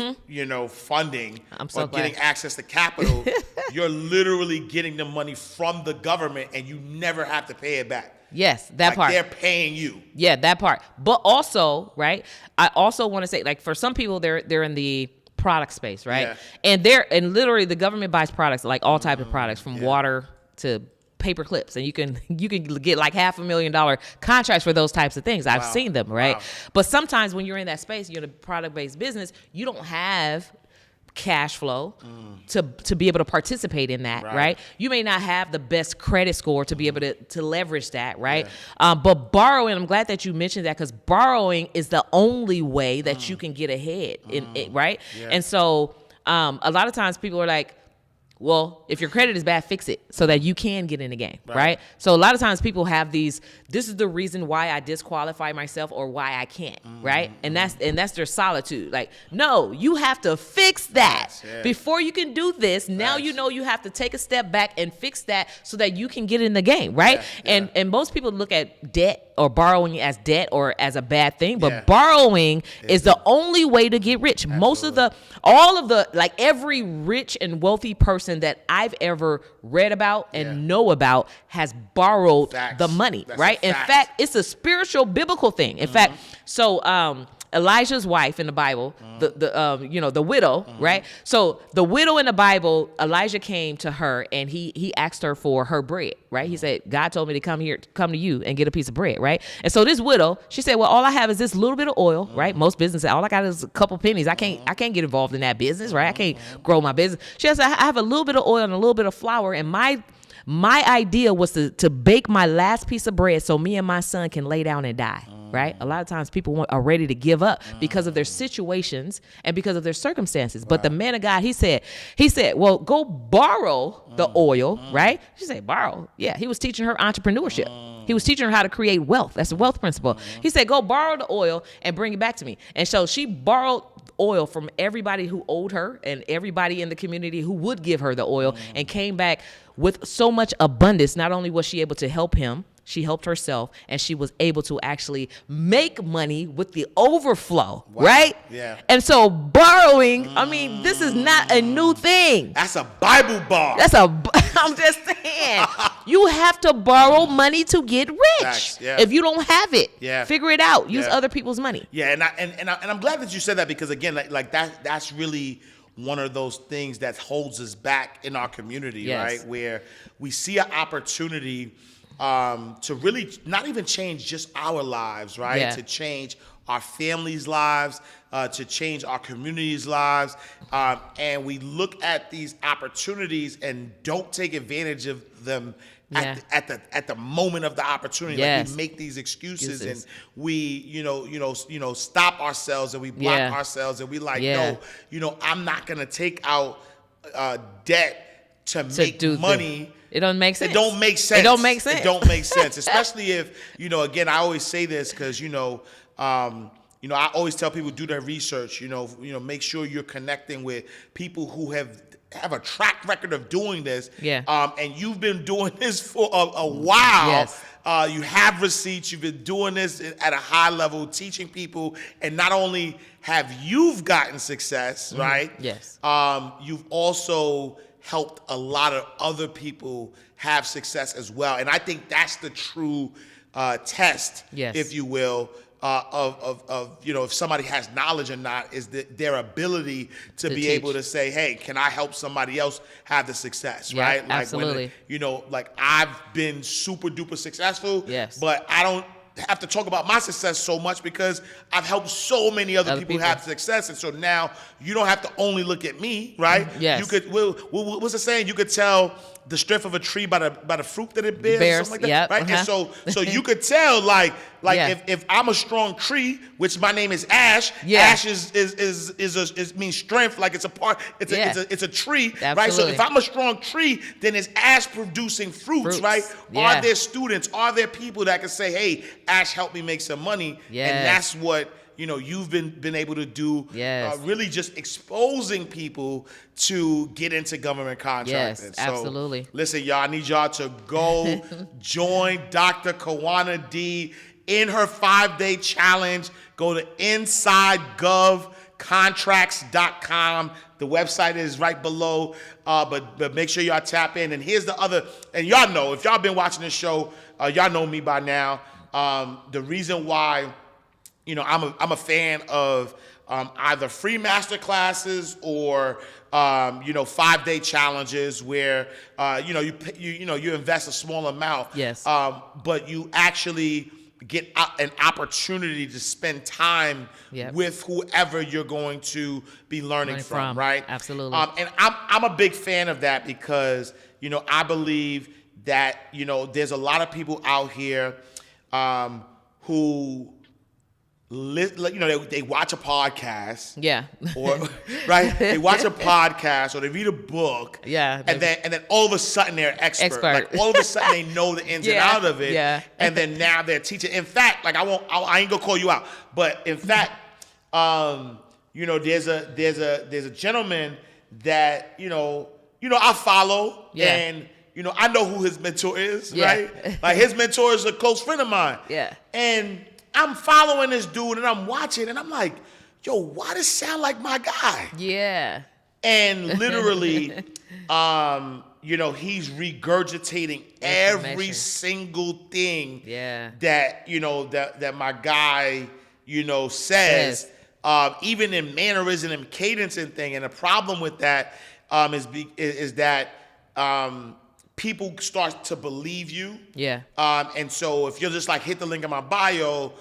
funding or getting access to capital, you're literally getting the money from the government and you never have to pay it back. Yes, that part. They're paying you. Yeah, that part. But also, right, I also want to say, like, for some people, they're in the product space, right? And literally the government buys products, like all types of products, from water to paper clips, and you can get like $500,000 contracts for those types of things. I've seen them, right? But sometimes when you're in that space, you're in a product-based business, you don't have cash flow to be able to participate in that, right? You may not have the best credit score to be able to leverage that, right? But borrowing, I'm glad that you mentioned that, because borrowing is the only way that you can get ahead in it, right? And so a lot of times people are like, well, if your credit is bad, fix it so that you can get in the game, right? So a lot of times people have this is the reason why I disqualify myself or why I can't, right? And that's their solitude. Like, no, you have to fix that before you can do this. Now you know you have to take a step back and fix that so that you can get in the game, right? And most people look at debt or borrowing as debt or as a bad thing, but borrowing is the only way to get rich. All of the like every rich and wealthy person that I've ever read about and know about has borrowed the money, right? In fact, it's a spiritual biblical thing. In fact, so Elijah's wife in the Bible, the widow, right? So the widow in the Bible, Elijah came to her and he asked her for her bread, right? He said, God told me to come to you and get a piece of bread, right? And so this widow, she said, well, all I have is this little bit of oil, right? Most businesses, all I got is a couple pennies. I can't get involved in that business, right? I can't grow my business. She said, I have a little bit of oil and a little bit of flour, and my idea was to bake my last piece of bread so me and my son can lay down and die. Right? A lot of times people are ready to give up because of their situations and because of their circumstances. But the man of God, he said, well, go borrow the oil, right? She said, borrow. Yeah. He was teaching her entrepreneurship. He was teaching her how to create wealth. That's the wealth principle. He said, go borrow the oil and bring it back to me. And so she borrowed oil from everybody who owed her and everybody in the community who would give her the oil, and came back with so much abundance. Not only was she able to help him, she helped herself, and she was able to actually make money with the overflow, right? Yeah. And so borrowing, I mean, this is not a new thing. That's a Bible bar. I'm just saying, you have to borrow money to get rich. If you don't have it, figure it out. Use other people's money. Yeah, and I'm glad that you said that, because again, like that's really one of those things that holds us back in our community, right? Where we see an opportunity to really not even change just our lives, right? To change our families' lives, to change our communities' lives. And we look at these opportunities and don't take advantage of them at the moment of the opportunity. Like, we make these excuses and we, stop ourselves and we block ourselves, and we like, no, I'm not going to take out debt to make money. It don't make sense. It don't make sense. It don't make sense. It don't make sense. Especially if, again, I always say this because, I always tell people, do their research, make sure you're connecting with people who have a track record of doing this. And you've been doing this for a while. You have receipts. You've been doing this at a high level, teaching people. And not only have you gotten success, right? You've also helped a lot of other people have success as well. And I think that's the true test, if you will, of if somebody has knowledge or not, is their ability to be able to say, hey, can I help somebody else have the success, right? Like absolutely. When, like I've been super duper successful, but I don't have to talk about my success so much because I've helped so many other people have success. And so now you don't have to only look at me, right? You could, what's the saying? You could tell the strength of a tree by the fruit that it bears, something like that, right? And so you could tell, like if I'm a strong tree, which my name is Ash. Ash is means strength, like it's a part, it's a tree, right? So if I'm a strong tree, then it's Ash producing fruits, right? Are there students? Are there people that can say, hey, Ash helped me make some money? And that's what you've been able to do, really just exposing people to get into government contracting. Absolutely. So, listen, y'all, I need y'all to go join Dr. Karwanna D in her 5-day challenge. Go to InsideGovContracts.com. The website is right below, but make sure y'all tap in. And here's the other, and y'all know, if y'all been watching this show, y'all know me by now. The reason why I'm a fan of either free master classes or 5-day challenges where you invest a small amount, but you actually get an opportunity to spend time with whoever you're going to be learning from, right? Absolutely. And I'm a big fan of that because, I believe that, there's a lot of people out here who they watch a podcast. Yeah. Or right? They watch a podcast or they read a book. Yeah. And then all of a sudden they're expert. Like all of a sudden they know the ins and out of it. Yeah. And then now they're teaching. In fact, like I ain't gonna call you out, but in fact, there's a gentleman that I follow and I know who his mentor is, right? Like his mentor is a close friend of mine. Yeah. And I'm following this dude and I'm watching and I'm like, yo, why does sound like my guy? Yeah. And literally, he's regurgitating every single thing that, that my guy, says, even in mannerism and cadence and thing. And the problem with that is that people start to believe you. Yeah. And so if you're just like, hit the link in my bio,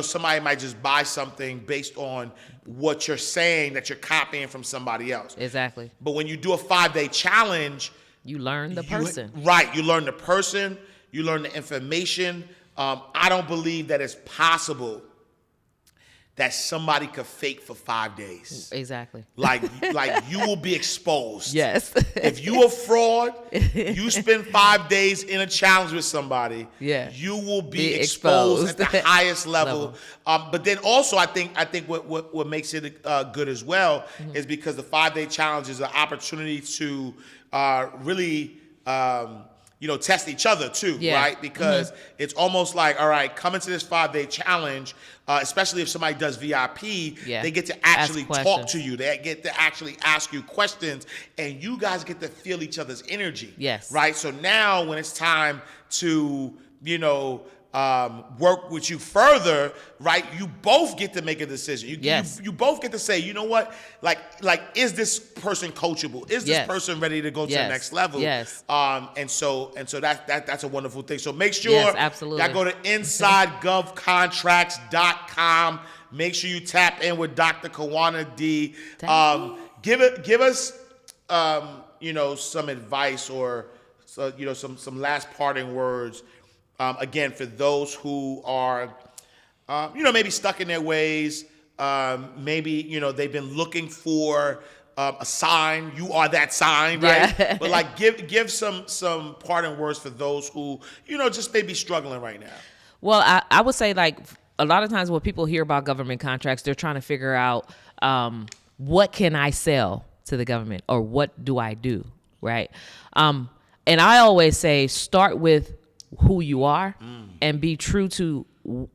somebody might just buy something based on what you're saying that you're copying from somebody else. Exactly. But when you do a 5-day challenge, you learn the person. Right. You learn the person. You learn the information. I don't believe that it's possible that somebody could fake for 5 days. Exactly. Like you will be exposed. Yes. If you a fraud, you spend 5 days in a challenge with somebody. Yeah. You will be exposed at the highest level. But then also, I think what makes it good as well is because the 5-day challenge is an opportunity to really. Test each other too, right? Because it's almost like, all right, come into this 5-day challenge, especially if somebody does VIP, they get to actually talk to you. They get to actually ask you questions, and you guys get to feel each other's energy. Yes. Right? So now when it's time to, work with you further, right? You both get to make a decision. You both get to say, you know what? Like, is this person coachable? Is this person ready to go to the next level? Yes. And so that's a wonderful thing. So make sure absolutely. y'all go to InsideGovContracts.com. Make sure you tap in with Dr. Karwanna D. Give us some advice or some last parting words. Again, for those who are, maybe stuck in their ways, maybe, they've been looking for a sign. You are that sign, right? Yeah. But like, give some parting words for those who, just may be struggling right now. Well, I would say, like, a lot of times when people hear about government contracts, they're trying to figure out what can I sell to the government or what do I do, right? And I always say start with who you are and be true to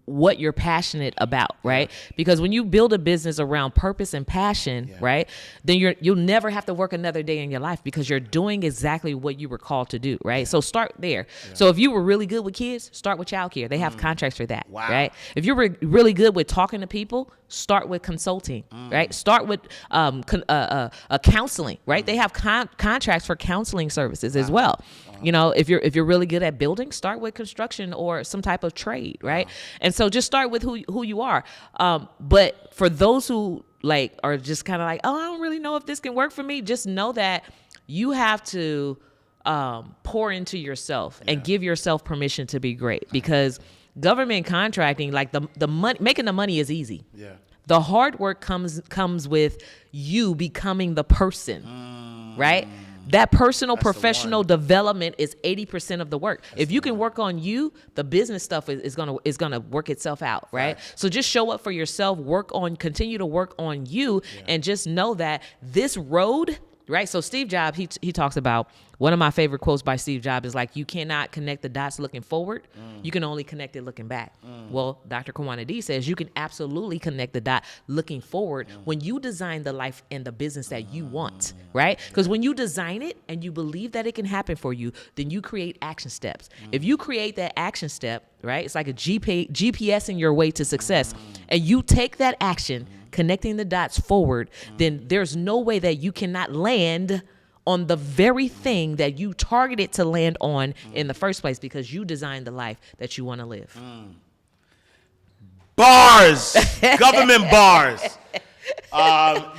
what you're passionate about, right? Because when you build a business around purpose and passion, right, then you'll never have to work another day in your life because you're doing exactly what you were called to do, right? So start there. So if you were really good with kids, start with childcare. They have contracts for that, right? If you're really good with talking to people, start with consulting, right? Start with counseling, right? They have contracts for counseling services as well. If you're really good at building, start with construction or some type of trade, right? And so just start with who you are. But for those who are just kind of like, oh, I don't really know if this can work for me, just know that you have to pour into yourself and give yourself permission to be great, because government contracting, like the money, making the money is easy. Yeah. The hard work comes with you becoming the person, right? That personal, professional development is 80% of the work. If you can work on you, the business stuff is gonna work itself out, right? So just show up for yourself, continue to work on you, and just know that this road, right? So Steve Jobs, he talks about, one of my favorite quotes by Steve Jobs is like, you cannot connect the dots looking forward. You can only connect it looking back. Well, Dr. Karwanna D says you can absolutely connect the dot looking forward when you design the life and the business that you want, right? Because when you design it and you believe that it can happen for you, then you create action steps. If you create that action step, right, it's like a GPS in your way to success, and you take that action, connecting the dots forward, then there's no way that you cannot land on the very thing that you targeted to land on in the first place, because you designed the life that you want to live. Bars. Government bars.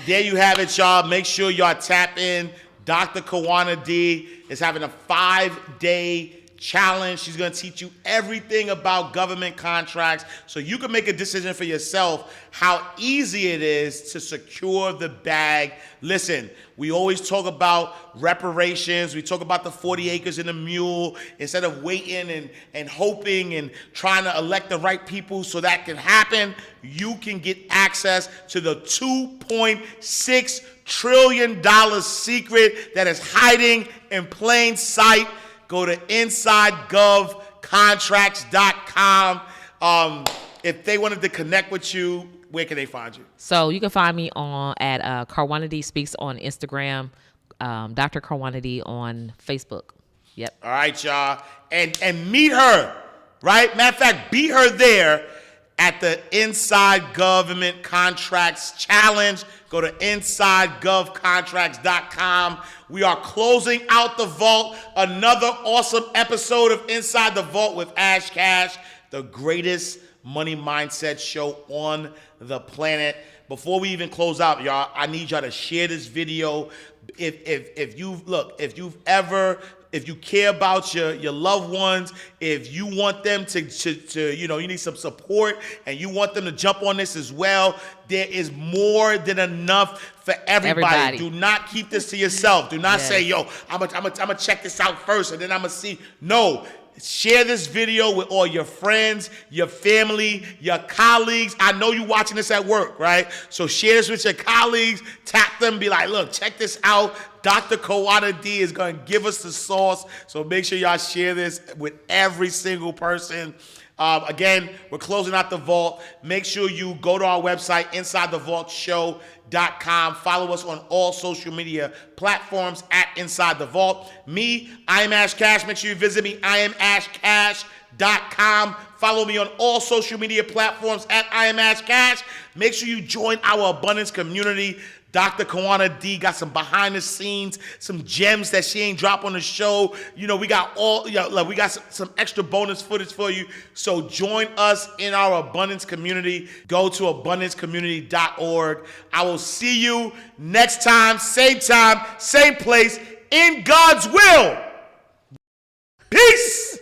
There you have it, y'all. Make sure y'all tap in. Dr. Karwanna D is having a 5-day challenge. She's going to teach you everything about government contracts so you can make a decision for yourself how easy it is to secure the bag. Listen, we always talk about reparations. We talk about the 40 acres and the mule. Instead of waiting and hoping and trying to elect the right people so that can happen, you can get access to the $2.6 trillion secret that is hiding in plain sight. Go to InsideGovContracts.com. If they wanted to connect with you, where can they find you? So you can find me at Karwanna D Speaks on Instagram, Dr. Karwanna D on Facebook. Yep. All right, y'all. And meet her, right? Matter of fact, beat her there at the Inside Government Contracts Challenge. Go to InsideGovContracts.com. We are closing out the vault. Another awesome episode of Inside the Vault with Ash Cash, the greatest money mindset show on the planet. Before we even close out, y'all, I need y'all to share this video. If you care about your loved ones, if you want them to you need some support and you want them to jump on this as well, there is more than enough for everybody. Do not keep this to yourself. Do not say, yo, I'm gonna check this out first and then I'm gonna see. No. Share this video with all your friends, your family, your colleagues. I know you watching this at work, right? So share this with your colleagues. Tap them. Be like, look, check this out. Dr. Karwanna D is going to give us the sauce. So make sure y'all share this with every single person. Again, we're closing out the vault. Make sure you go to our website, InsideTheVaultShow.com. Follow us on all social media platforms at Inside the Vault. Me, I am Ash Cash. Make sure you visit me, IamAshCash.com. Follow me on all social media platforms at I am Ash Cash. Make sure you join our abundance community. Dr. Karwanna D got some behind the scenes, some gems that she ain't drop on the show. We got we got some extra bonus footage for you. So join us in our abundance community. Go to abundancecommunity.org. I will see you next time, same place, in God's will. Peace.